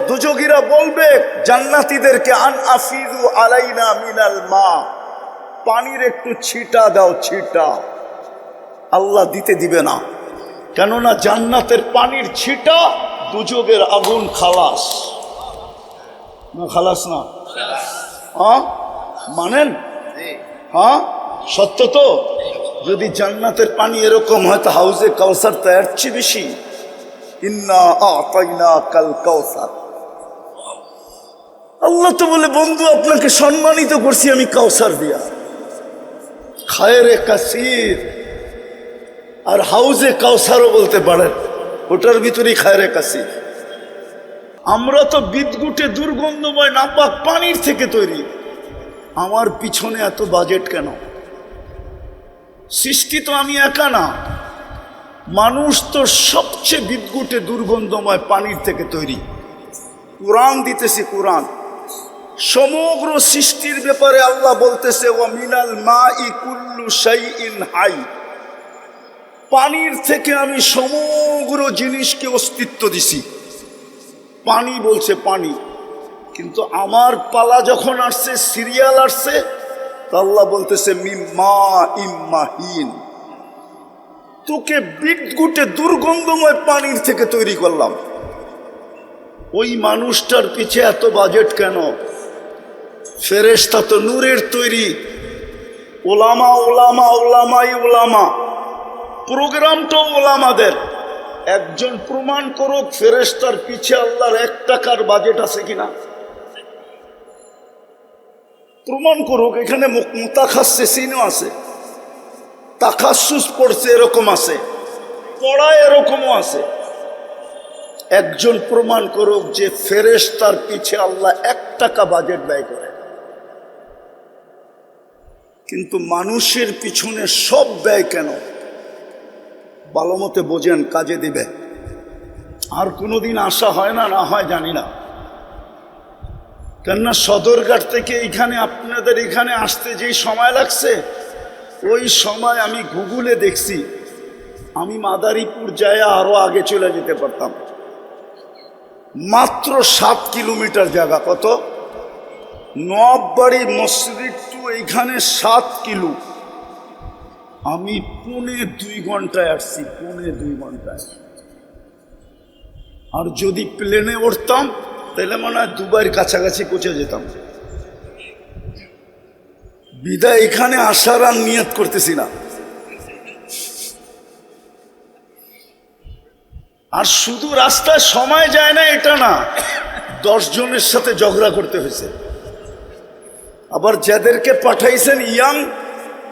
দুজগীরা বলবে জান্নাতীদেরকে আন আফিদু আলাইনা মিনাল মা, পানির একটু ছিটা দাও, ছিটা। আল্লাহ দিতে দিবে না, কেননা জান্নাতের পানির ছিটা দুজগের আগুন খালাস না, খালাস না? হ্যাঁ মানেন? হ্যাঁ সত্য তো। যদি জান্নাতের পানি এরকম হয় তো হাউজে কাউসার তো এর চেয়ে বেশি। ইন্না আতাইনা কাল কাউসার। আল্লাহ তো বলে বন্ধু আপনাকে সম্মানিত করছি আমি কাউসার দিয়া, খায়রে কাসির। আর হাউজে কাউসারও বলতে পারেন, ওটার ভিতরেই খায়রে কাসির। আমরা তো বিদগুটে দুর্গন্ধময় নাপাক পানির থেকে তৈরি। আমার পিছনে এত বাজেট কেন? সৃষ্টি তো আমি একা না, মানুষ তো সবচেয়ে বিদগুটে দুর্গন্ধময় পানির থেকে তৈরি। কোরআন দিতেছি, কোরআন সমগ্র সৃষ্টির ব্যাপারে আল্লাহ বলতেছে ওয়া মিনাল মাই কুল্লু শাইইন হাই, পানির থেকে আমি সমগ্র জিনিসকে অস্তিত্ব দিছি। পানি বলছে পানি, কিন্তু আমার পালা যখন আসছে, সিরিয়াল আসছে, আল্লাহ বলতেছে মিম্মা ইম্মাহিন, তোকে বিদগুটে দুর্গন্ধময় পানির থেকে তৈরি করলাম। ওই মানুষটার পিছে এত বাজেট কেন? ফেরেশতা তো নূরের তৈরি। ওলামা ওলামা ওলামাই ওলামা, প্রোগ্রামটাও ওলামাদের। একজন প্রমাণ করুক ফেরেশতার পিছে আল্লাহর 1 টাকার বাজেট আছে কিনা, প্রমাণ করুক। এখানে মুতাখাসসিসিনও আছে, তাখাসসুস পড়ছে এরকম আছে, পড়ায় এরকমও আছে। একজন প্রমাণ করুক যে ফেরেশতার পিছে আল্লাহ 1 টাকা বাজেট ব্যয় করে। কিন্তু মানুষের পিছনে সব ব্যয় কেন? ভালো মতে বোঝেন, কাজে দিবে। আর কোনোদিন আসা হয় না, না হয় জানি না। কেননা সদরঘাট থেকে এখানে আপনাদের এখানে আসতে যেই সময় লাগছে, ওই সময় আমি গুগলে দেখছি আমি মাদারীপুর যায় আরো আগে চলে যেতে পারতাম। মাত্র 7 কিলোমিটার জায়গা। কত? নবাববাড়ি মসজিদ টু এইখানে 7 কিলো। আমি 2.25 ঘন্টায় আসছি, 2.25 ঘন্টায়। আর যদি প্লেনে উঠতাম তাহলে মনে হয় দুবাইয়ের কাছাকাছি পৌঁছে যেতাম। বিদায় এখানে আসার আর নিয়ত করতেছি না। আর শুধু রাস্তায় সময় যায় না এটা না, 10 জনের সাথে ঝগড়া করতে হয়েছে। আবার যাদেরকে পাঠাইছেন ইয়াং,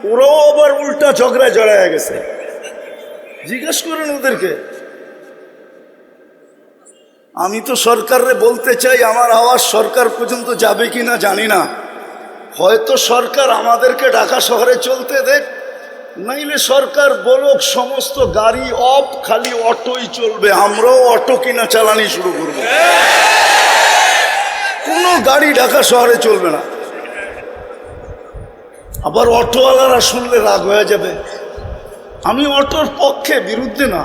ওরাও আবার উল্টা ঝগড়ায় জড়ায় গেছে। জিজ্ঞেস করেন ওদেরকে। আমি তো সরকারে বলতে চাই, আমার আওয়াজ সরকার পর্যন্ত যাবে কিনা জানি না। হয়তো সরকার আমাদেরকে ঢাকা শহরে চলতে দেখ, নাইলে সরকার বলুক সমস্ত গাড়ি অফ, খালি অটোই চলবে, আমরাও অটো কিনা চালানি শুরু করব। কোনো গাড়ি ঢাকা শহরে চলবে না। আবার অটোওয়ালারা শুনলে রাগ হয়ে যাবে। আমি অটোর পক্ষে, বিরুদ্ধে না।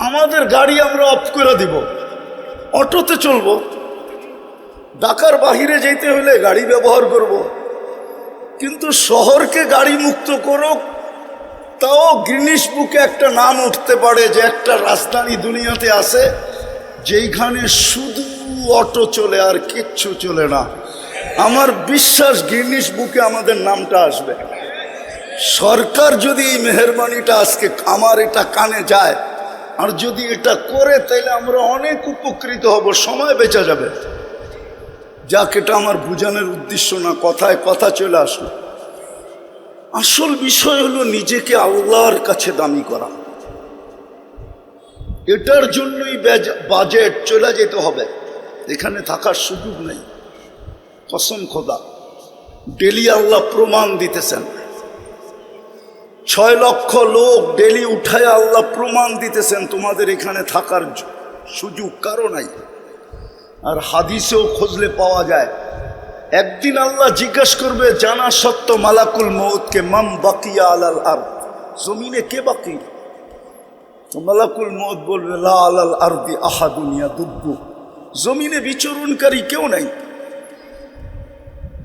আমাদের গাড়ি আমরা অফ করে দিব, অটোতে চলবো। ঢাকার বাহিরে যেতে হলে গাড়ি ব্যবহার করব। কিন্তু শহরকে গাড়ি মুক্ত করুক, তাও গিনিস বুকে একটা নাম উঠতে পারে যে একটা রাজধানী দুনিয়াতে আছে যেইখানে শুধু অটো চলে আর কিচ্ছু চলে না। আমার বিশ্বাস গিনিস বুকে আমাদের নামটা আসবে। সরকার যদি এই মেহেরবানিটা আজকে আমার এটা কানে যায়, আর যদি এটা করে, তাহলে আমরা অনেক উপকৃত হব, সময় বেঁচে যাবে। যাক, এটা আমার বোঝানোর উদ্দেশ্য না, কথায় কথা চলে আসলো। আসল বিষয় হলো নিজেকে আল্লাহর কাছে দামি করা। এটার জন্যই বাজেট চলে যেতে হবে, এখানে থাকার সুযোগ নেই। কসম খোদা, ডেলি আল্লাহ প্রমাণ দিতেছেন। 6 লক্ষ লোক ডেলি উঠায় আল্লাহ প্রমাণ দিতেছেন তোমাদের এখানে থাকার সুযোগ কারো নাই। আর হাদিসেও খুঁজলে পাওয়া যায়, একদিন আল্লাহ জিজ্ঞাসা করবে জানা সত্য মালাকুল মউতকে, মাম বাকিয়া আলাল আরদ, জমিনে কে বাকি? তো মালাকুল মউত বলবে লা আলাল আরদি আহাদুন ইয়াদুব্বু, জমিনে বিচরণকারী কেউ নাই।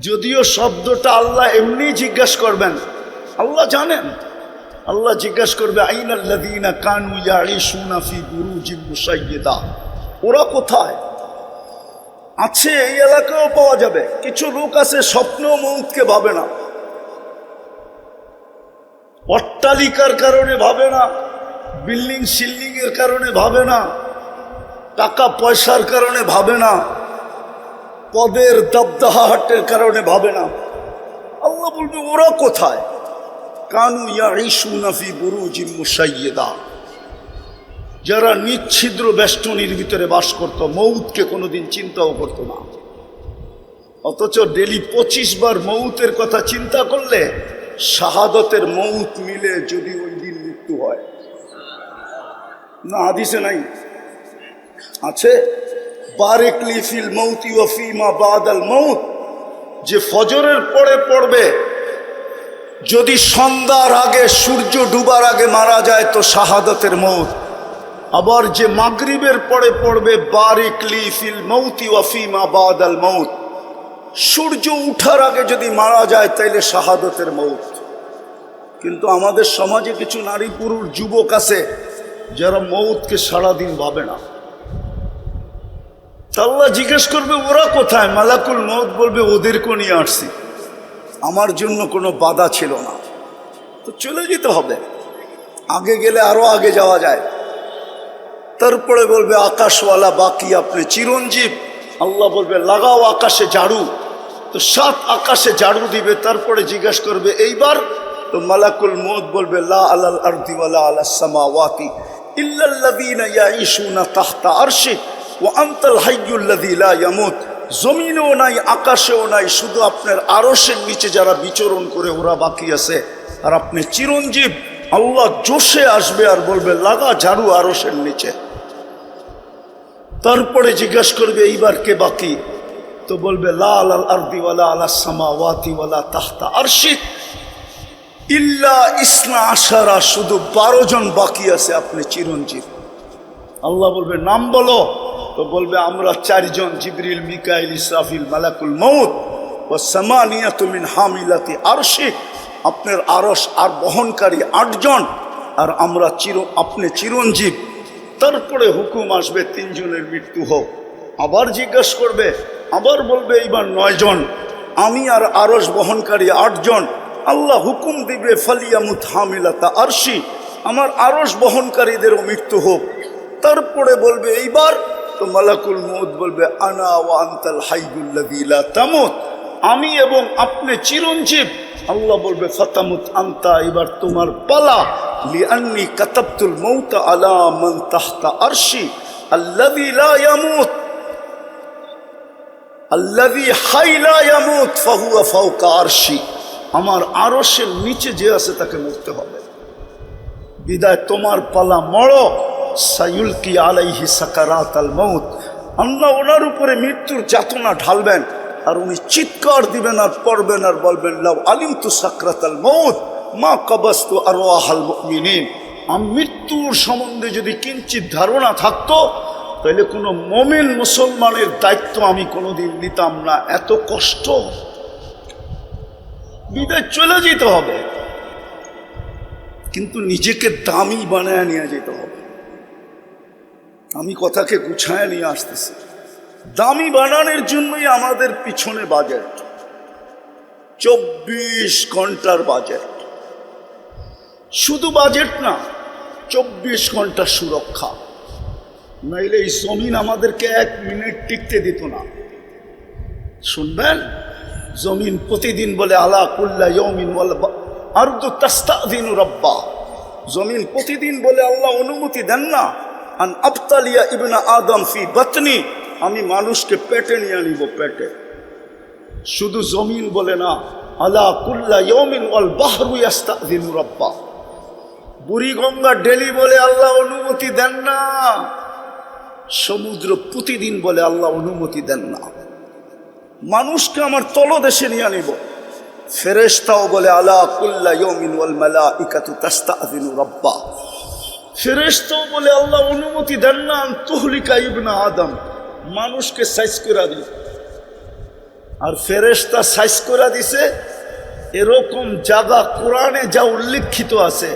যদিও শব্দটা আল্লাহ এমনি জিজ্ঞাসা করবেন, আল্লাহ জানেন। আল্লাহ জিজ্ঞাসা করবে আইনাল্লাযীনা কানু ইয়াঈশুনা ফি বুরুজিম মুশাইয়্যিদা, ওরা কোথায় আছে? এই এলাকাও পাওয়া যাবে। কিছু লোক আছে স্বপ্ন মৌতকে ভাবে না, অট্টালিকার কারণে ভাবে না, বিল্ডিং সিল্ডিং এর কারণে ভাবে না, টাকা পয়সার কারণে ভাবে না, পদের দাবদাহাটের কারণে ভাবে না। আল্লাহ বলবে ওরা কোথায়? কানু ইয়াঈশুনা ফি বুরুজিম মুশাইয়্যিদা, যারা নিচ্ছিদ্র বেষ্টনীর ভিতরে বাস করত, মৌতকে কোনোদিন চিন্তাও করত না। অথচ ডেলি 25 বার মৌতের কথা চিন্তা করলে শাহাদতের মৌত মিলে যদি ওই দিন মৃত্যু হয়। না হাদিসে নাই? আছে বারিক লি ফিল মৌতি ওয়া ফিমা বাদাল মৌত, যে ফজরের পরে পড়বে, যদি সন্ধ্যার আগে সূর্য ডুবার আগে মারা যায় তো শাহাদতের মৌত। আবার যে মাগরিবের পরে পড়বে বারিক লি ফিল মৌতি ওয়া ফিমা বাদাল মৌত, সূর্য উঠার আগে যদি মারা যায় তাইলে শাহাদতের মৌত। কিন্তু আমাদের সমাজে কিছু নারী পুরুষ যুবক আছে যারা মৌতকে সারাদিন ভাবে না। আল্লাহ জিজ্ঞেস করবে ওরা কোথায়? মালাকুল মৌত বলবে ওদেরকেও নিয়ে আসছি, আমার জন্য কোনো বাধা ছিল না। তো চলে যেতে হবে, আগে গেলে আরো আগে যাওয়া যায়। তারপরে বলবে আকাশওয়ালা বাকি, আপনি চিরঞ্জীব। আল্লাহ বলবে লাগাও আকাশে ঝাড়ু, তো 7 আকাশে ঝাড়ু দিবে। তারপরে জিজ্ঞাসা করবে এইবার, তো মালাকুল মৌত বলবে লা আলাল আরদি ওয়ালা আলাস সামাওয়াতি ইল্লাল্লাযীনা ইয়াঈশুনা তাহতা আরশি ওয়া আনতাল হাইয়্যুল্লাযী লা ইয়ামুত। জমিনেও নাই আকাশেও নাই, শুধু আপনার আরশের নিচে যারা বিচরণ করে ওরা বাকি আছে, আর আপনি চিরঞ্জীব। আল্লাহ জোশে আসবে আর বলবে লাগা ঝাড়ু আরশের নিচে। তারপরে জিজ্ঞাসা করবে এইবার কে বাকি? তো বলবে লা আলাল আরদি ওয়ালা আলাস সামাওয়াতি ওয়ালা তাহতা আরশি ইল্লা ইসনা আশারা, শুধু 12 জন বাকি আছে, আপনি চিরঞ্জীব। আল্লাহ বলবে নাম বলো, তো বলবে আমরা 4 জন, জিবরিল, মিকাইল, ইসরাফিল, মালাকুল মৌত ওয়া সামানিয়াতু মিন হামিলাতি আরশি, আপনার আরশ আর বহনকারী 8 জন, আর আমরা আপনি চিরঞ্জীব। তারপরে হুকুম আসবে 3 জনের মৃত্যু হোক। আবার জিজ্ঞাসা করবে, আবার বলবে এইবার 9 জন, আমি আর আরশ বহনকারী 8 জন। আল্লাহ হুকুম দিবে ফালিয়ামুত হামিলাতা আরশি, আমার আরশ বহনকারীদেরও মৃত্যু হোক। তারপরে বলবে এইবার, তো মালাকুল মৌত বলবে আনা ওয়া আনতাল হাইয়্যুল্লাযী লা তামুত, আমি এবং আপনি চিরঞ্জীব। আল্লাহ বলবে ফাতামুত আনতা, এবার তোমার পালা। লিআন্নী কাতাবতুল মৌতা আলা মান তাহতা আরশি আল্লাযী লা ইয়ামুত আল্লাযী হাই লা ইয়ামুত ফাহুয়া ফাওকা আরশি, আমার আরশের নিচে যে আছে তাকে মরতে হবে। বিদায় তোমার পালা, মরো। সায়ুলকি আলাইহি সাকারাতাল মৌত, আল্লাহ ওনার উপরে মৃত্যুর যাতনা ঢালবেন, আর উনি চিৎকার দিবেন আর পড়বেন আর বলবেন লাউ আলিমতু সাকরাতাল মৌত মা কাবাস্তু আরওয়াহাল মুমিনিন, আমি মৃত্যুর সম্বন্ধে যদি কিঞ্চিত ধারণা থাকতো তাহলে কোনো মুমিন মুসলমানের দায়িত্ব আমি কোনোদিন নিতাম না। এত কষ্ট, বিদায় চলে যেতে হবে, কিন্তু নিজেকে দামি বানায় নিয়ে যেতে হবে। আমি কথাকে গুছায় নিয়ে আসতেছি। দামি বানানোর জন্যই আমাদের পিছনে বাজেট, 24 ঘন্টার বাজেট। শুধু বাজেট না, 24 ঘন্টা সুরক্ষা। নাইলে এই জমিন আমাদেরকে 1 মিনিট টিকতে দিত না। শুনবেন, জমিন প্রতিদিন বলে আলা কুল্লা ইয়াউমিন ওয়াল আরদু তাস্তাযিনু রাব্বা, জমিন প্রতিদিন বলে আল্লাহ অনুমতি দেন না আন আবতালিয়া ইবনা আদম ফি বাতনি, আমি মানুষকে পেটে নিয়ে নিব, পেটে। শুধু জমিন বলে না, আলা কুল্লা ইয়াউমিন ওয়াল বাহরু ইস্তাযিনু রাব্বা, বুড়িগঙ্গা ডেলি বলে আল্লাহ অনুমতি দেন না, সমুদ্র প্রতিদিন বলে আল্লাহ অনুমতি দেন না। মানুষকে আমার তলদেশে নিয়ে নিব, ফেরেশতাও বলে আলা কুল্লা ইয়াউমিন ওয়াল মালাইকাতু তাস্তাযিনু রাব্বা, ফেরেশতাও বলে আল্লাহ অনুমতি দেন না তুহলিকা ইবনা আদম, মানুষকে সাইজ করে দিই, আর ফেরেশতা সাইজ করে দিছে এরকম জায়গা কোরআনে যা উল্লেখিত আছে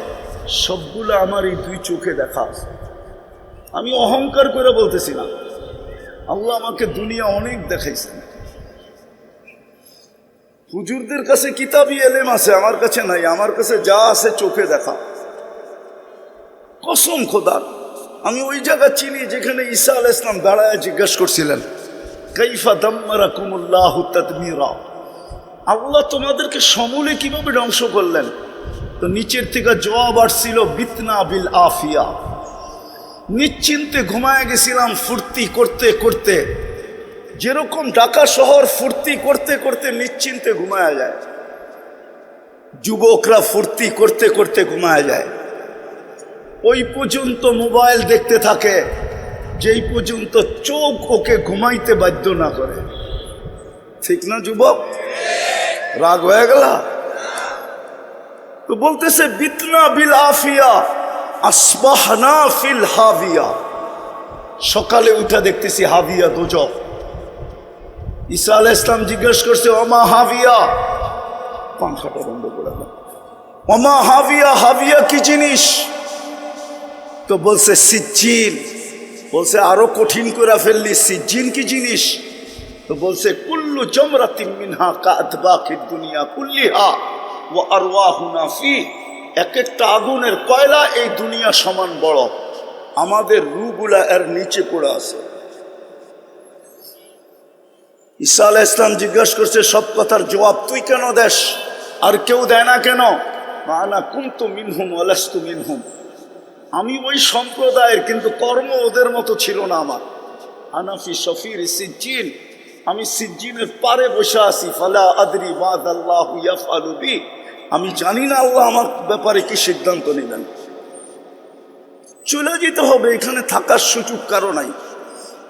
সবগুলো আমার এই দুই চোখে দেখা আছে। আমি অহংকার করে বলতেছি না, আল্লাহ আমাকে দুনিয়া অনেক দেখাইছেন। হুজুরদের কাছে কিতাবি এলেম আছে, আমার কাছে নাই। আমার কাছে যা আছে চোখে দেখা। কসম খোদার, আমি ওই জায়গা চিনি যেখানে ঈসা আলাইহিস সালাম দাঁড়ায় জিজ্ঞেস করছিলেন কাইফা দাম্মারাকুমুল্লাহু তাদমীরা, আল্লাহ তোমাদেরকে সমূলে কিভাবে ধ্বংস করলেন? তো নিচের থেকে জবাব আসছিল বিতনা বিল আফিয়া, নিশ্চিন্তে ঘুমায় গেছিলাম ফুর্তি করতে করতে, যেরকম ঢাকা শহর ফুর্তি করতে করতে নিশ্চিন্তে ঘুমায়া যায়, যুবকরা ফুর্তি করতে করতে ঘুমায়া যায়, ওই পর্যন্ত মোবাইল দেখতে থাকে যেই পর্যন্ত চোখ ওকে ঘুমাইতে বাধ্য না করে। ঠিক না যুবক? রাগ হয়ে গেল? তো বলতেছে বিতনা বিল আফিয়া আসবাহনা ফিল হাবিয়া, সকালে উঠা দেখতেছি হাবিয়া দোজখ। ঈসা আলাইহিস সালাম জিজ্ঞেস করছে ওমা হাবিয়া, পাংখাটা বন্ধ করে দাও, ওমা হাবিয়া, হাবিয়া কি জিনিস? তো বলছে সিজ্জিন। বলছে আরো কঠিন করে ফেললি, সিজ্জিন কি জিনিস? তো বলছে কুল্লু জামরাতিন মিনহা কাআতবাকিদ দুনিয়া কুল্লিহা ওয়া আরওয়াহুনা ফি, এক একটা আগুনের কয়লা এই দুনিয়া সমান বড়, আমাদের রূহগুলা এর নিচে পড়ে আছে। ঈসা আলাইহিস সালাম জিজ্ঞাসা করছে সব কথার জবাব তুই কেন দেস, আর কেউ দেয় না কেন? আনা কুনতু মিনহুম ওয়া লাস্তু মিনহুম, আমি ওই সম্প্রদায়ের কিন্তু কর্ম ওদের মতো ছিল না আমার। আনাফি শফির সিজ্জিন, আমি সিজ্জিনের পারে বসে আছি। ফালা আদরি মাযাল্লাহু ইয়াফআলু বি, আমি জানি না আল্লাহ আমার ব্যাপারে কি সিদ্ধান্ত নেবেন। চলে যেতে হবে, এখানে থাকার সুযোগ কারো নাই,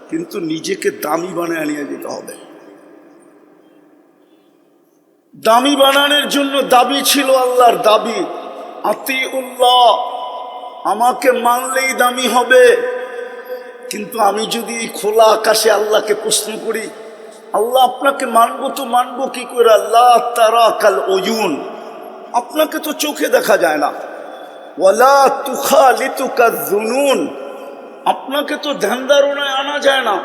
কিন্তু নিজেকে দামি বানিয়ে নিয়ে যেতে হবে। দামি বানানোর জন্য দাবি ছিল আল্লাহর দাবি, আতিউল্লাহ, আমাকে মানলেই দামি হবে। কিন্তু আমি যদি খোলা আকাশে আল্লাহকে প্রশ্ন করি, আল্লাহ আপনাকে মানবো তো মানবো কি করে? আল্লাহ তারা কাল ওয়ুন, আপনাকে তো চোখে দেখা যায় না। ওয়ালা তুখালিতুকা যুনুন, আপনাকে তো ধ্যান ধারণায় আনা যায় না।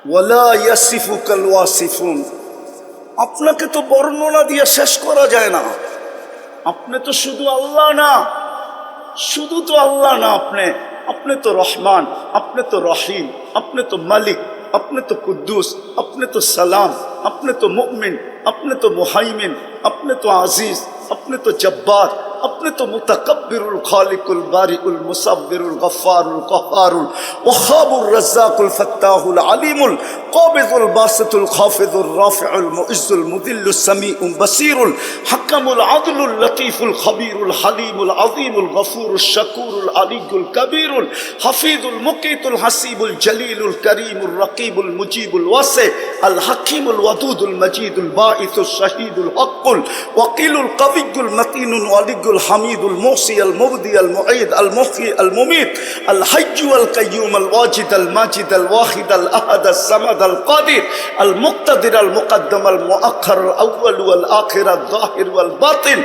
ওয়ালা ইয়াসিফুকাল ওয়াসিফুন, আপনাকে তো বর্ণনা দিয়ে শেষ করা যায় না। আপনি তো শুধু আল্লাহ না, শুধু তো আল্লাহ না, আপনি তো রহমান, আপনি তো রহিম, আপনি তো মালিক, আপনি তো কুদ্দুস, আপনি তো সালাম, আপনি তো মুমিন, আপনি তো মুহাইমিন, আপনি তো আজিজ, আপনি তো জব্বার, আপনি তো মুতাকাব্বিরুল খালিকুল বারিউল মুসাব্বিরুল গফফারুল কহ্হারুল ওয়াহাবুর রাজ্জাকুল ফাত্তাহুল আলিমুল কাবিজুল বাসিতুল খাফিজুর রাফিউল মুইজ্জুল মুদিল্লুস সামিউল বাসিরুল হাকামুল আদলুল লতীফুল খবীরুল হালিমুল আযীমুল গফুরুশ শাকুরুল আলিয়ুল কবীরুল হাফিজুল মুকিতুল হাসিবুল জলিলুল করিমুল রকিবুল মুজিবুল ওয়াসি আল হাকিমুল ওয়াদুদুল মজিদুল বাঈসুশ শাহীদুল হকুল ওয়াকিলুল কবিয়ুল মতিনুল ওয়ালিয়ুল الحميد الموصي المبدي المعيد المحيي المميت الحي والقيوم الواجد الماجد الواحد الأحد الصمد القادر المقتدر المقدم المؤخر الأول والآخر الظاهر والباطن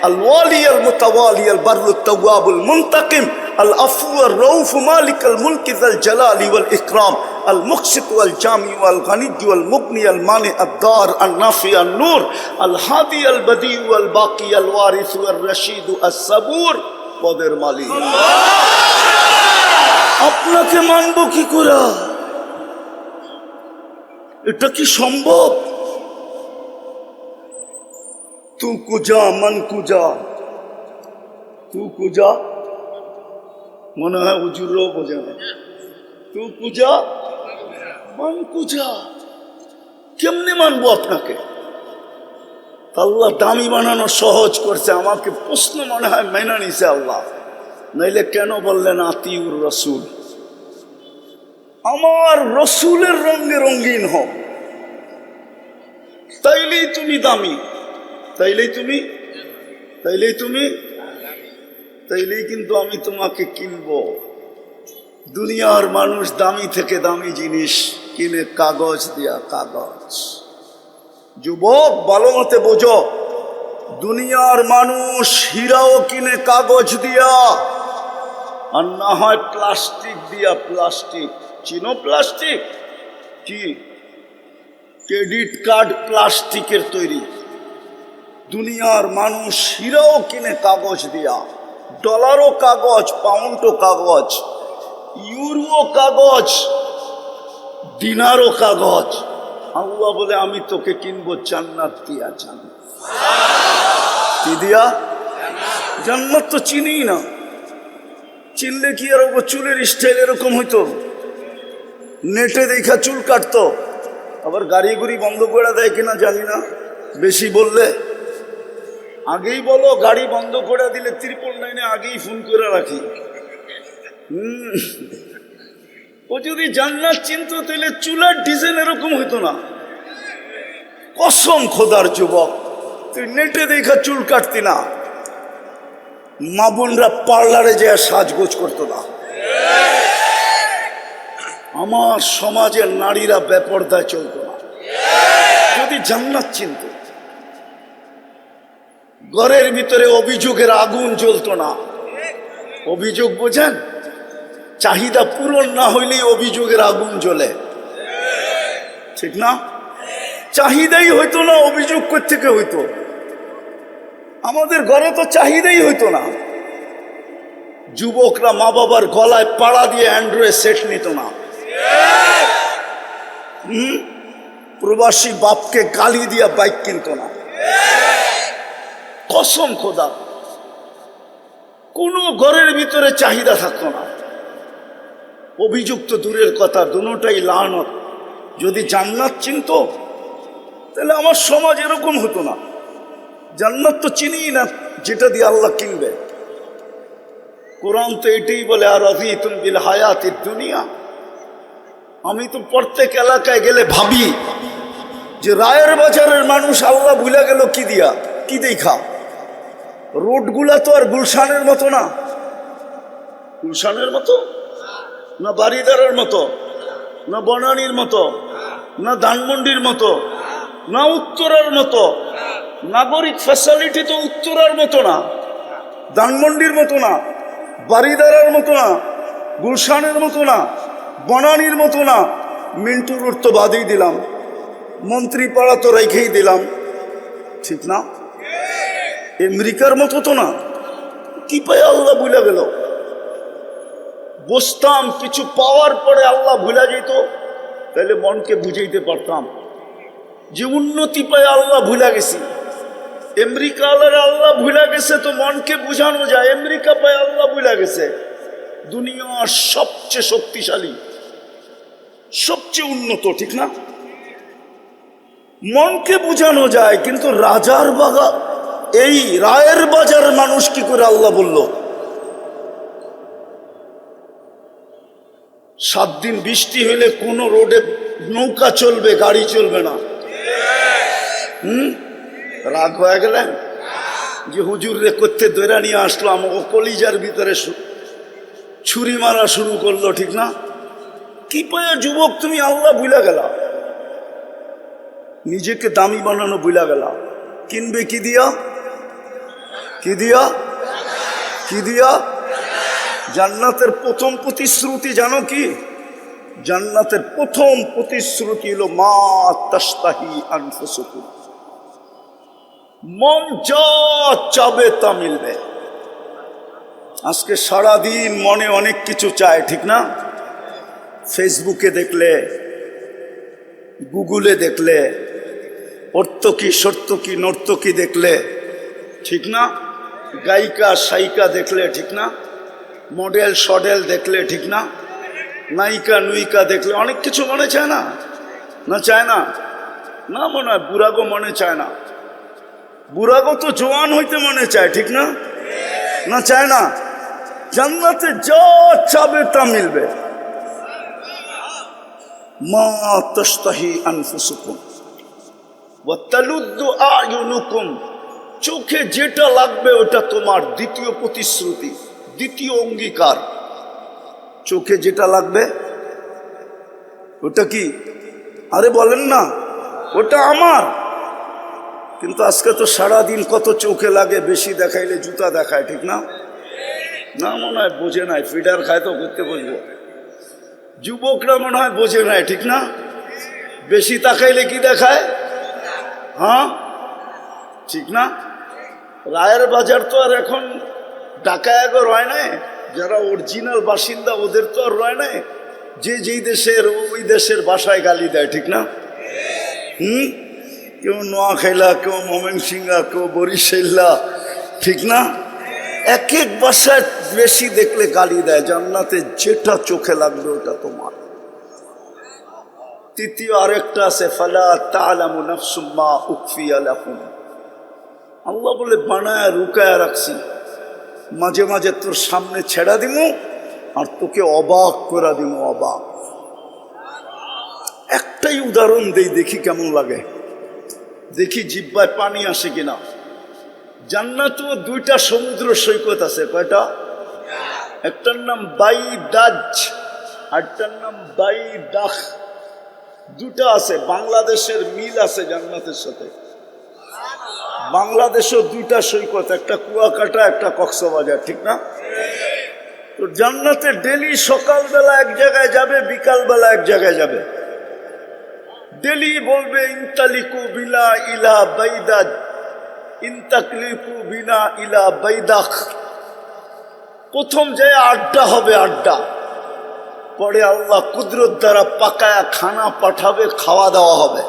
الوالي المتوالي البر التواب المنتقم العفو الرؤوف مالك الملك ذا الجلال والإكرام المقسط والجامع والغني والمغني المانع الدار النافع النور الهادي البديع والباقي الوارث والرشيد الصبور পদের মালিক। আপনাকে মানবো কি করে? এটা কি সম্ভব? তু কুজা মন কুজা, তু কুজা, মনে হয় হুজুরও বোঝে না। তু কুজা মন কুজা, কেমনে মানবো আপনাকে? আল্লাহ দামি বানানো সহজ করছে, আমাকে প্রশ্ন মনে হয় মেনে নিছে আল্লাহ। নইলে কেন বললেন আতিউর রসুল? আমার রসুলের রঙে রঙিন হও, তাইলেই তুমি দামি, তাইলেই তুমি তাইলেই কিন্তু আমি তোমাকে কিনবো। দুনিয়ার মানুষ দামি থেকে দামি জিনিস কিনে কাগজ দিয়া, কাগজ। যুবক ভালো মতে বোঝো, দুনিয়ার মানুষ হীরাও কিনে কাগজ দিয়া, আর না হয় প্লাস্টিক দিয়া। প্লাস্টিক চিনো? প্লাস্টিক কি? ক্রেডিট কার্ড প্লাস্টিকের তৈরি। দুনিয়ার মানুষ হীরাও কিনে কাগজ দিয়া, ডলারও কাগজ, পাউন্ডও কাগজ, ইউরো কাগজ, দিনারও কাগজ। আল্লাহ বলে আমি তোকে কিনবো জান্নাত দিয়া। জান্নাত কি দিয়া? জান্নাত তো চিনি না। চিনলে কি আর চুলের স্টাইল এরকম হইতো? নেটে দেখা চুল কাটতো, আবার গাড়ি গুড়ি বন্ধ করে দেয় কিনা জানি না। বেশি বললে আগেই বলো, গাড়ি বন্ধ করে দিলে 999 আগেই ফোন করে রাখি। ও যদি জান্নাত চিনতো তাহলে চুলার ডিজাইন এরকম হইতো না। কসম খোদার যুবক, তুই নেটে দেখা চুল কাটতি না, মা বোনরা পার্লারে যে সাজগোজ করতো না। আমার সমাজের নারীরা বেপরদায় চলতো না যদি জান্নাত চিনত। ঘরের ভিতরে অভিযোগের আগুন জ্বলতো না। অভিযোগ বোঝেন? চাহিদা পূরণ না হইলেই অভিযোগের আগুন জ্বলে, ঠিক না? চাহিদাই হইতো না, অভিযোগ কোত্থেকে হইতো? আমাদের ঘরে তো চাহিদাই হইতো না। যুবকরা মা বাবার গলায় পাড়া দিয়ে অ্যান্ড্রয়েড সেট নিত না। প্রবাসী বাপকে গালি দিয়া বাইক কিনত না। কসম খোদা, কোন ঘরের ভিতরে চাহিদা থাকতো না। অভিযুক্ত দূরের কথা, দুটোটাই লানত। যদি জান্নাত চিনত তাহলে আমার সমাজ এরকম হতো না। জান্নাত তো চিনিই না, যেটা দিয়ে আল্লাহ কিনবে। কোরআন তো এটাই বলে, আর রাযীতুম বিল হায়াতিদ দুনিয়া। আমি তো প্রত্যেক এলাকায় গেলে ভাবি যে রায়ের বাজারের মানুষ আল্লাহ ভুলে গেল কি দিয়া, কি দেখা? রোডগুলা তো আর গুলশানের মতো না। গুলশানের মতো না, বাড়িদারের মতো না, বনানীর মতো না, ধানমন্ডির মতো না, উত্তরার মতো। নাগরিক ফ্যাসিলিটি তো উত্তরার মতো না, ধানমন্ডির মতো না, বাড়িদারের মতো না, গুলশানের মতো না, বনানীর মতো না। মিন্টু রোড তো বাদেই দিলাম, মন্ত্রীপাড়া তো রেখেই দিলাম, ঠিক না? আমেরিকার মতো তো না। কি পায় আল্লাহ ভুলে গেল? বসতাম, কিছু পাওয়ার পরে আল্লাহ ভুলে যেত, তাহলে মনকে বুঝাইতে পারতাম যে উন্নতি পায় আল্লাহ ভুলে গেছি। আমেরিকা আল্লাহ ভুলে গেছে তো মনকে বুঝানো যায়। আমেরিকা পায় আল্লাহ ভুলে গেছে। দুনিয়ার সবচেয়ে শক্তিশালী, সবচেয়ে উন্নত, ঠিক না? মনকে বুঝানো যায়, কিন্তু রাজার বাগা এই রায়ের বাজার মানুষ কি করে আল্লাহ বলল? 7 দিন বৃষ্টি হইলে কোন রোডে নৌকা চলবে, গাড়ি চলবে না। রাগ হয়ে গেলেন যে হুজুর রে করতে দৈরা নিয়ে আসলো, আমাকে কলিজার ভিতরে ছুরি মারা শুরু করলো, ঠিক না? কি পায় যুবক তুমি আল্লাহ ভুলে গেলা? নিজেকে দামি বানানো ভুলে গেলা। কিনবে কি দিয়া? কি দিয়া? কি দিয়া? জান্নাতের প্রথম প্রতিশ্রুতি জানো কি? জান্নাতের প্রথম প্রতিশ্রুতি হলো মা তাশতাহি আনফুসুকুম। মন যা চাবে তা মিলবে। আজকে সারাদিন মনে অনেক কিছু চায়, ঠিক না? ফেসবুকে দেখলে, গুগলে দেখলে, অর্থকি সত্যকি নর্তকী দেখলে, ঠিক না? গায়িকা সায়িকা দেখলে, ঠিক না? মডেল সডেল দেখলে, ঠিক না? নায়িকা নুইকা দেখলে অনেক কিছু মনে চায় না? না চায় না? না, মনে হয় বুড়াগো মনে চায় না। বুড়াগো তো জওয়ান হইতে মনে চায়, ঠিক না? না চায় না? জান্নাতে যা চাবে তা মিলবে। মা তাশতাহি আনফুসুকুম ওয়া তালুদ্দু আ'য়ুনুকুম। চোখে যেটা লাগবে ওটা তোমার। দ্বিতীয় প্রতিশ্রুতি, দ্বিতীয় অঙ্গীকার। চোখে যেটা লাগবে ওটা কি? আরে বলেন না, ওটা আমার। কিন্তু আজকে তো সারাদিন কত চোখে লাগে, বেশি দেখাইলে জুতা দেখায়, ঠিক না? না, মনে হয় বোঝে নাই, ফিডার খায় তো করতে বসবো। যুবকরা মনে হয় বোঝে নাই, ঠিক না? বেশি তাকাইলে কি দেখায়? হ্যাঁ, ঠিক না? রায়ের বাজার তো আর এখন ডাকায়াগো রয় নাই, যারা অরিজিনাল বাসিন্দা ওদের তো আর রয় নাই, যে যেই দেশের ওই দেশের ভাষায় গালি দেয়, ঠিক না? কেউ নোয়াখাইলা, কেউ ময়মনসিংহা, কেউ বরিশাল্লা, ঠিক না? এক এক ভাষায় বেশি দেখলে গালি দেয়। জান্নাতে যেটা চোখে লাগবে ওটা তোমার। তৃতীয় আরেকটা আছে, ফালা তা'লামু নাফসুম মা উখফিয়া লাহুম। আল্লাহ বলে বানায় রুকায়া রাখছি, মাঝে মাঝে তোর সামনে ছেড়া দিমু আর তোকে অবাক করে দিমু, অবাক। একটাই উদাহরণ দেই, দেখি কেমন লাগে, দেখি জিহ্বায় পানি আসে কিনা। জান্নাতে দুইটা সমুদ্র সৈকত আছে। কয়টা? একটার নাম বাইদাজ, আরটার নাম বাইদাখ। দুটা আছে। বাংলাদেশের মিল আছে জান্নাতের সাথে। বাংলাদেশও দুইটা সৈকত, একটা কুয়াকাটা, একটা কক্সবাজার, ঠিক না? তো জান্নাতে ডেলি সকালবেলা এক জায়গায় যাবে, বিকালবেলা এক জায়গায় যাবে। ডেলি বলবে ইনতালিকু বিনা ইলা বাইদাজ, ইনতাকলিকু বিনা ইলা বাইদাখ। প্রথম যায় আড্ডা হবে, আড্ডা। পরে আল্লাহ কুদরত দ্বারা পাকায়া খানা পাঠাবে, খাওয়া দাওয়া হবে।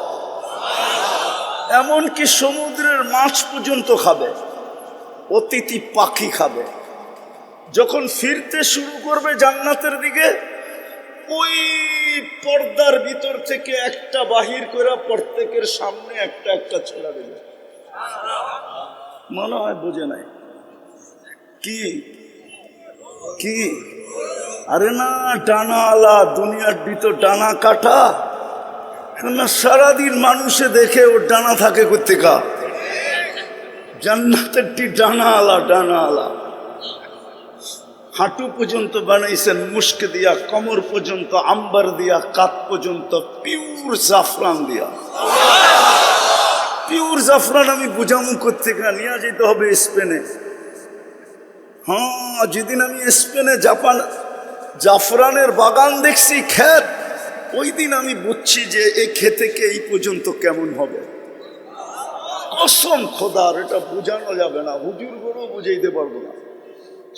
এমনকি সমুদ্রের মাছ পর্যন্ত খাবে, অতিথি পাখি খাবে। যখন ফিরতে শুরু করবে জান্নাতের দিকে, ওই পর্দার ভিতর থেকে একটা বাহির করে প্রত্যেকের সামনে একটা একটা ছেড়া দেবে। মনে হয় বোঝে নাই। কি কি? আরে না, ডানা আলা, দুনিয়ার ভিতর ডানা কাটা না। সারাদিন মানুষে দেখে ওর ডানা থাকে কোত্থেকা? জান্নাতেরটি ডানা আলা, ডানা আলা। হাঁটু পর্যন্ত বানাইছেন মুস্ক দিয়া, কমর পর্যন্ত আম্বার দিয়া, কাত পর্যন্ত পিওর জাফরান দিয়া। পিওর জাফরান আমি বুঝামু কোত্থেকা? নিয়ে যেতে হবে স্পেনে। হ্যাঁ, যেদিন আমি স্পেনে জাফরানের বাগান দেখছি, ক্ষেত, ওই দিন আমি বুঝছি যে এই ক্ষেতে এই পর্যন্ত কেমন হবে। কসম খোদার, এটা বোঝানো যাবে না, হুজুর গরু বুঝাইতে পারবো না।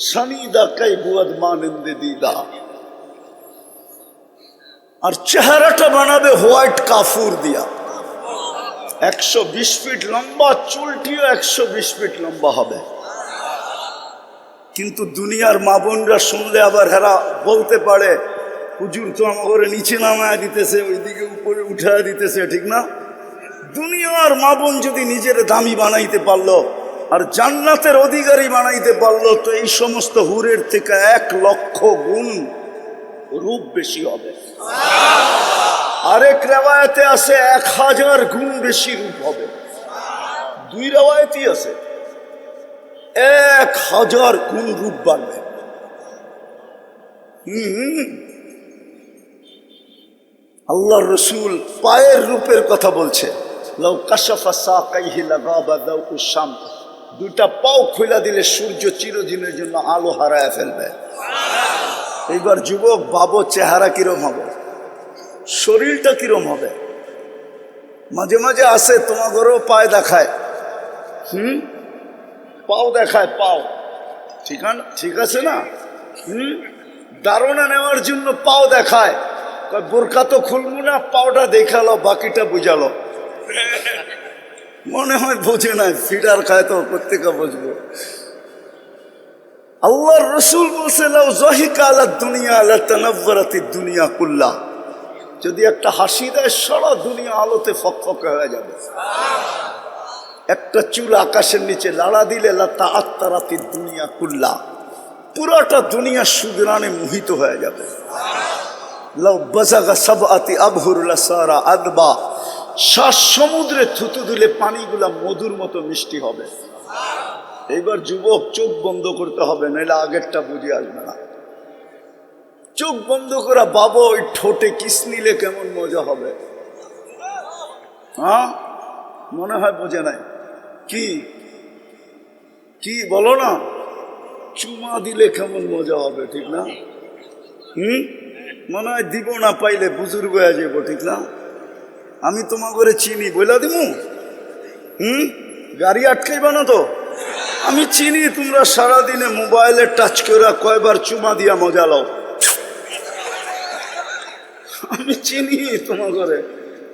সানিদা কাই বুয়াদ মানেন্দে দিদা। আর চেহারাটা বানাবে হোয়াইট কাফুর দিয়া। 120 ফিট লম্বা, চুলটিও 120 ফিট লম্বা হবে। কিন্তু দুনিয়ার মা বোনরা শুনলে আবার হেরা বলতে পারে, হুজুর তো আমার নিচে নামায় দিতেছে, ওইদিকে উপরে উঠায় দিতেছে, ঠিক না? দুনিয়ার মা বোন যদি নিজের দামি বানাইতে পারলো আর জান্নাতের অধিকারী বানাইতে পারলো, তো এই সমস্ত হুরের থেকে 1 লক্ষ গুণ রূপ বেশি হবে। আরেক রেওয়ায়েতে আছে 1000 গুণ বেশি রূপ হবে। 2 রেওয়ায়েতই আছে, 1000 গুণ রূপ বাড়বে। আল্লাহর রসুল পায়ের রূপের কথা বলছে। লাউ কাশাফা সাকাইহি লাগাবা দাউ শাম। 2টা পাও খুলে দিলে সূর্য চিরদিনের জন্য আলো হারায় ফেলবে। এইবার যুবক ভাবো, চেহারা কিরম হবে, শরীরটা কিরম হবে। মাঝে মাঝে আসে তোমাদেরও পায়ে দেখায়, পাও দেখায়, পাও, ঠিক আছে না? ধারণা নেওয়ার জন্য পাও দেখায়। বোরকা তো খুলবো না, পাওটা দেখালো, বাকিটা বুঝালো। মনে হয় বোঝে নাই, ফিডার খায় তো প্রত্যেকে বুঝবো। আল্লাহর রসুল বলছে, লাউ যাহিকা আলা দুনিয়া লাতানাওয়ারাতি দুনিয়া কুল্লা। যদি একটা হাসি দেয়, সারা দুনিয়া আলোতে ফকফকে হয়ে যাবে। একটা চুল আকাশের নিচে লাড়া দিলে লাতাআত্তারাতি দুনিয়া কুল্লা, পুরাটা দুনিয়া সুগ্রানে মোহিত হয়ে যাবে। লাউ বাযাগা সাবআতি আবহুর লাসারা আদবা। 7 সমুদ্রে থুতু দিলে পানিগুলা মধুর মতো মিষ্টি হবে। এইবার যুবক চোখ বন্ধ করতে হবে, নাহলে আগেরটা বুঝে আসবে না। চোখ বন্ধ করা বাবা, ওই ঠোঁটে কিস নিলে কেমন মজা হবে। হ্যাঁ, মনে হয় বোঝে নাই। কি কি বলো না, চুমা দিলে কেমন মজা হবে, ঠিক না? মনে হয় দিব না পাইলে বুজুর্গ হয়ে যাবো, ঠিক না? আমি তোমার করে চিনি, বইলা দিমু। গাড়ি আটকাইবা না তো? আমি চিনি তোমরা সারাদিনে মোবাইলে টাচ করে কয়বার চুমা দিয়া মজা লও। আমি চিনি তোমার করে,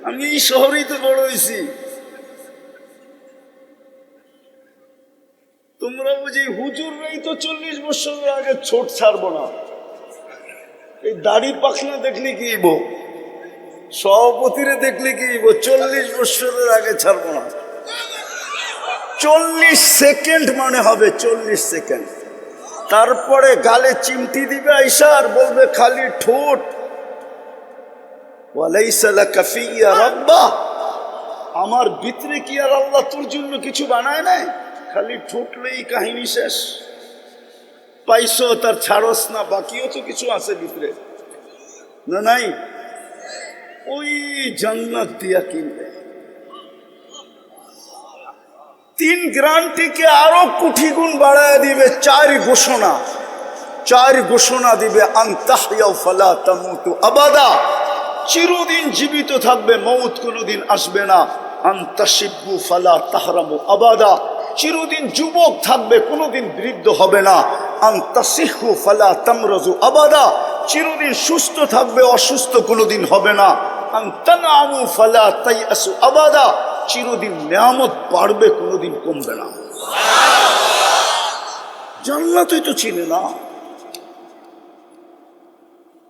আমি এই শহরেই তো বড় হয়েছি। তোমরা বুঝি হুজুররাই তো 40 বছরের আগে ছোট ছাড়বো না। এই দাড়ি পাখনা দেখলে কি হইব, সভাপতিরে দেখলে কি হইব, 40 বছরের আগে ছাড়বো না। 40 সেকেন্ড মানে হবে 40 সেকেন্ড। তারপরে গালে চিমটি দিবে আইসা আর বলবে খালি ঠোঁট, ওয়ালাইসা লাকা ফিয়া রাব্বা, আমার ভিতরে কি আর আল্লাহ তোর জন্য কিছু বানায় নাই? খালি ঠুটলেই কাহিনী শেষ। পাইছো তার ছাড়স না, বাকিও তো কিছু আছে ভিতরে, না নাই? ওই জান্নাত দিয়া কিনবে। 3 গ্রান্টিকে আরো কোটি গুণ বাড়ায় দিবে। 4 ঘোষণা দিবে, আনতাহইয়া ফালা তামুতু আবাদা, চিরদিন জীবিত থাকবে, মৌত কোনোদিন আসবে না। আনতাশিব্বু ফালা তাহরামু আবাদা, চিরদিন যুবক থাকবে, কোনোদিন বৃদ্ধ হবে না। আনতাসিহু ফালা তামরাজু আবাদা, চিরদিন সুস্থ থাকবে, অসুস্থ কোনোদিন হবে না। আনতানামু ফালা তাইয়াসু আবাদা, চিরদিন নিয়ামত বাড়বে, কোনোদিন কমবে না। জান্নাতই তো চিনে না।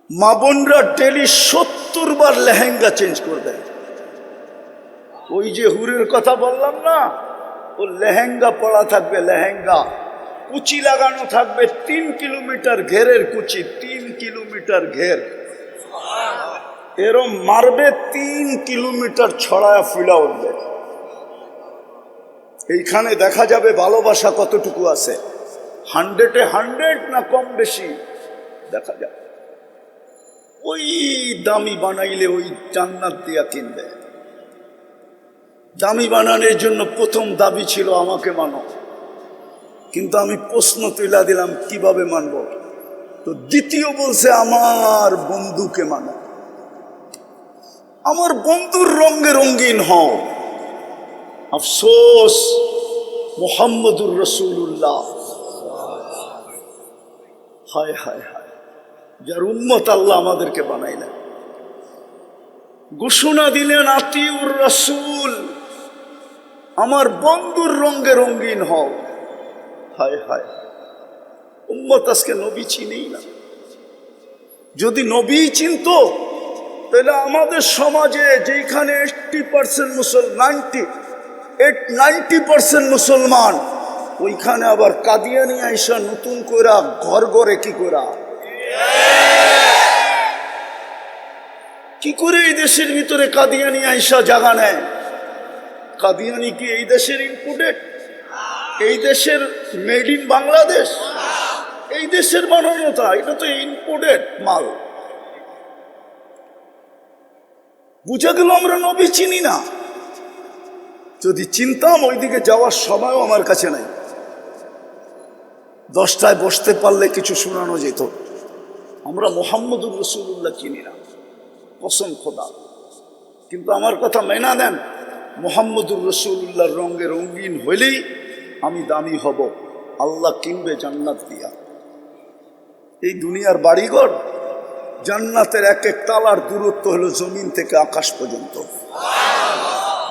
মা বোনরা ডেলি 70 বার লেহেঙ্গা চেঞ্জ করবে। ওই যে হুরের কথা বললাম না, ও লেহেঙ্গা পরা থাকবে, লেহেঙ্গা কুচি লাগানো থাকবে, 3 কিলোমিটার ঘেরের কুচি, 3 কিলোমিটার ঘের, এরম মারবে, 3 কিলোমিটার ছড়ায় ফুলা উঠবে। এইখানে দেখা যাবে ভালোবাসা কতটুকু আছে, 100-এ 100 না কম বেশি দেখা যাবে। ওই দামি বানাইলে ওই জান্নাত দিয়া কিনবে। দামি বানানোর জন্য প্রথম দাবি ছিল আমাকে মানো, কিন্তু আমি প্রশ্ন তুলে দিলাম কিভাবে মানব? তো দ্বিতীয় বলছে আমার বন্ধুকে মানো, আমার বন্ধুর রঙে রঙিন হও। আফসোস, মুহাম্মদুর রাসূলুল্লাহ, হায় হায় হায়, যার উম্মত আল্লাহ আমাদেরকে বানাইলেন। ঘোষণা দিলেন আতিউর রাসূল, আমার বন্ধুর রঙে রঙিন হও। হায় হায়, উম্মত আজকে নবী চিনেই না। যদি নবী চিনতো তাহলে আমাদের সমাজে যেখানে 80% মুসলমান, 90% মুসলমান, ওইখানে আবার কাদিয়ানি আইসা নতুন কইরা ঘর ঘরে কি করে এই দেশের ভিতরে কাদিয়ানি আইসা জায়গা নেয়? কাদিয়ানি কি এই দেশের ইম্পোর্টেড? এই দেশের মেড ইন বাংলাদেশ? এই দেশের বানানো? তা এটা তো ইম্পোর্টেড মাল। বুঝা গেল আমরা নবী চিনি না। যদি চিনতাম ওইদিকে যাওয়ার সময়ও আমার কাছে নাই। 10টায় বসতে পারলে কিছু শোনানো যেত। আমরা মুহাম্মদুর রাসূলুল্লাহ চিনি না, কসম খোদা। কিন্তু আমার কথা মেনা দেন, মুহাম্মদুর রাসূলুল্লাহর রঙে রঙিন হইলেই আমি দামি হব। আল্লাহ কিনবে জান্নাত দিয়া। এই দুনিয়ার বাড়িঘর, জান্নাতের এক এক তালার দূরত্ব হলো জমিন থেকে আকাশ পর্যন্ত।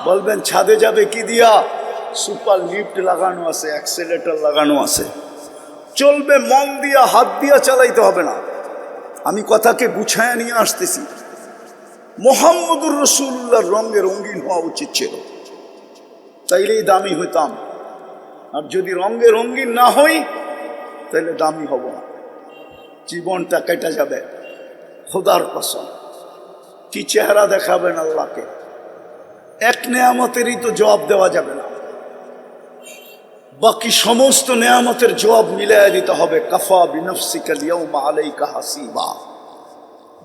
বলবেন ছাদে যাবে কি দিয়া? সুপার লিফট লাগানো আছে, অ্যাক্সেলেটর লাগানো আছে, চলবে। মন দিয়া, হাত দিয়া চালাইতে হবে না। আমি কথাকে গুছায় নিয়ে আসতেছি। মুহাম্মদুর রাসূলুল্লাহর রঙে রঙিন হওয়া উচিত ছিল, তাইলেই দামি হইতাম। আর যদি রঙে রঙিন না হই তাহলে দামি হব না, জীবনটা কেটে যাবে। খোদার কসম, কি চেহারা দেখাবেন আল্লাহকে? এক নেয়ামতেরই তো জবাব দেওয়া যাবে না, বাকি সমস্ত নেয়ামতের জবাব মিলাইয়া দিতে হবে। কাফা বিনফসিকা আল-ইয়াওমা আলাইকা হাসিবা।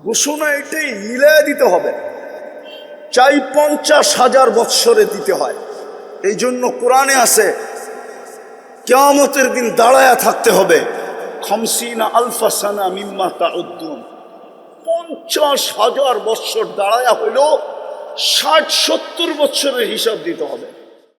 ঘোষণা এটাই মিলায় দিতে হবে, চাই 50,000 বৎসরে দিতে হয়। এই জন্য কোরআনে আছে কিয়ামতের দিন দাঁড়ায়া থাকতে হবে, 50 আলফা সানা মিম্মা তাউদ্দুন, 50,000 বৎসর দাঁড়ায়া হইল 60-70 বৎসরের হিসাব দিতে হবে।